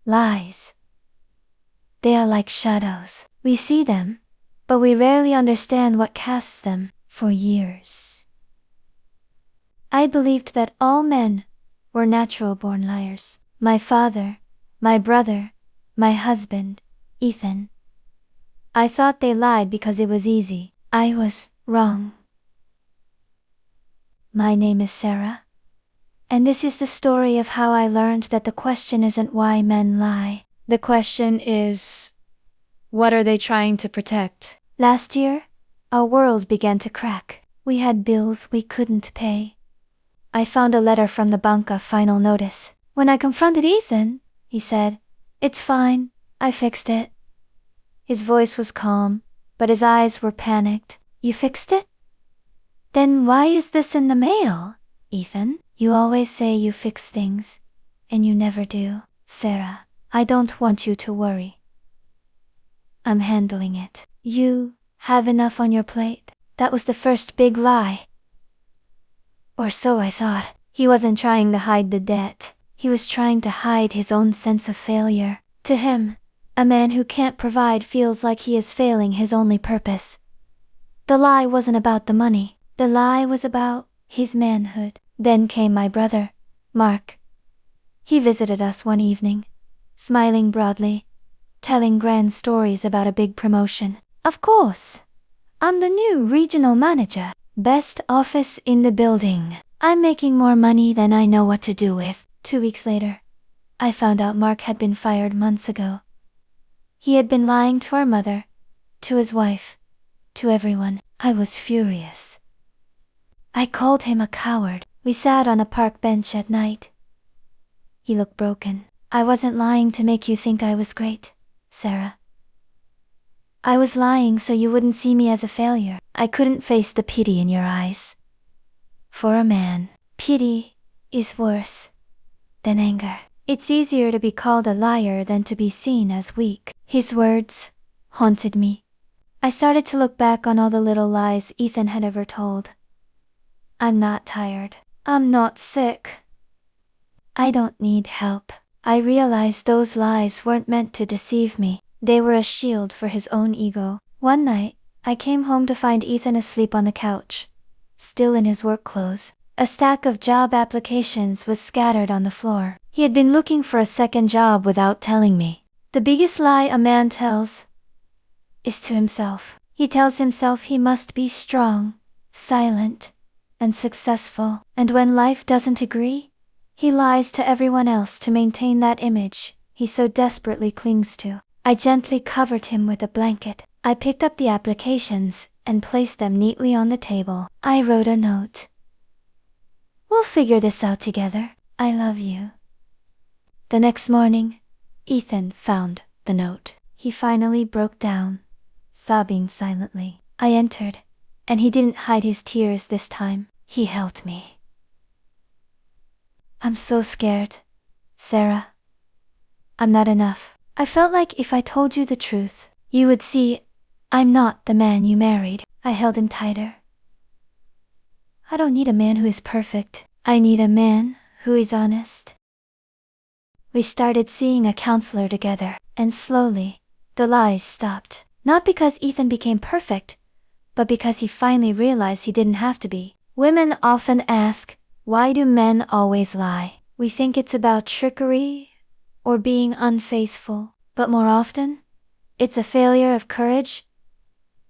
Lies. They are like shadows. We see them, but we rarely understand what casts them. For years, I believed that all men were natural-born liars. My father, my brother, my husband, Ethan. I thought they lied because it was easy. I was wrong. My name is Sarah, and this is the story of how I learned that the question isn't why men lie. The question is, what are they trying to protect? Last year, our world began to crack. We had bills we couldn't pay. I found a letter from the banca final notice. When I confronted Ethan, he said, "It's fine, I fixed it." His voice was calm, but his eyes were panicked. "You fixed it? Then why is this in the mail, Ethan? You always say you fix things, and you never do." "Sarah, I don't want you to worry. I'm handling it. You have enough on your plate." That was the first big lie. Or so I thought. He wasn't trying to hide the debt. He was trying to hide his own sense of failure. To him, a man who can't provide feels like he is failing his only purpose. The lie wasn't about the money. The lie was about his manhood. Then came my brother, Mark. He visited us one evening, smiling broadly, telling grand stories about a big promotion. "Of course, I'm the new regional manager. Best office in the building. I'm making more money than I know what to do with." 2 weeks later, I found out Mark had been fired months ago. He had been lying to our mother, to his wife, to everyone. I was furious. I called him a coward. We sat on a park bench at night. He looked broken. "I wasn't lying to make you think I was great, Sarah. I was lying so you wouldn't see me as a failure." I couldn't face the pity in your eyes. For a man, pity is worse than anger. It's easier to be called a liar than to be seen as weak. His words haunted me. I started to look back on all the little lies Ethan had ever told. "I'm not tired. I'm not sick. I don't need help." I realized those lies weren't meant to deceive me. They were a shield for his own ego. One night, I came home to find Ethan asleep on the couch, still in his work clothes. A stack of job applications was scattered on the floor. He had been looking for a second job without telling me. The biggest lie a man tells is to himself. He tells himself he must be strong, silent, and successful. And when life doesn't agree, he lies to everyone else to maintain that image he so desperately clings to. I gently covered him with a blanket. I picked up the applications and placed them neatly on the table. I wrote a note. "We'll figure this out together. I love you." The next morning, Ethan found the note. He finally broke down, sobbing silently. I entered, and he didn't hide his tears this time. He held me. "I'm so scared, Sarah. I'm not enough. I felt like if I told you the truth, you would see I'm not the man you married." I held him tighter. "I don't need a man who is perfect. I need a man who is honest." We started seeing a counselor together, and slowly, the lies stopped. Not because Ethan became perfect, but because he finally realized he didn't have to be. Women often ask, why do men always lie? We think it's about trickery or being unfaithful, but more often, it's a failure of courage.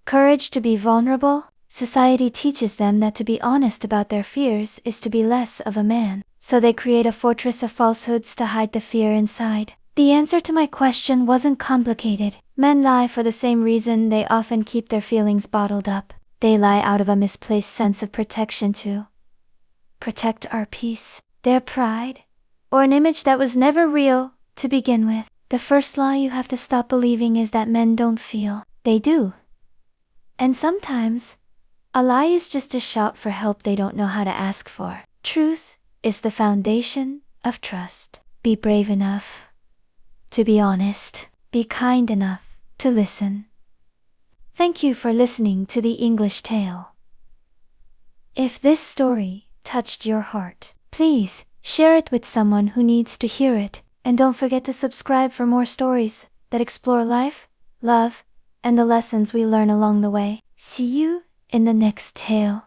Courage to be vulnerable. Society teaches them that to be honest about their fears is to be less of a man, so they create a fortress of falsehoods to hide the fear inside. The answer to my question wasn't complicated. Men lie for the same reason they often keep their feelings bottled up. They lie out of a misplaced sense of protection to protect our peace, their pride, or an image that was never real to begin with. The first lie you have to stop believing is that men don't feel. They do. And sometimes, a lie is just a shout for help they don't know how to ask for. Truth is the foundation of trust. Be brave enough to be honest. Be kind enough to listen. Thank you for listening to the English Tale. If this story touched your heart, please share it with someone who needs to hear it. And don't forget to subscribe for more stories that explore life, love, and the lessons we learn along the way. See you in the next tale.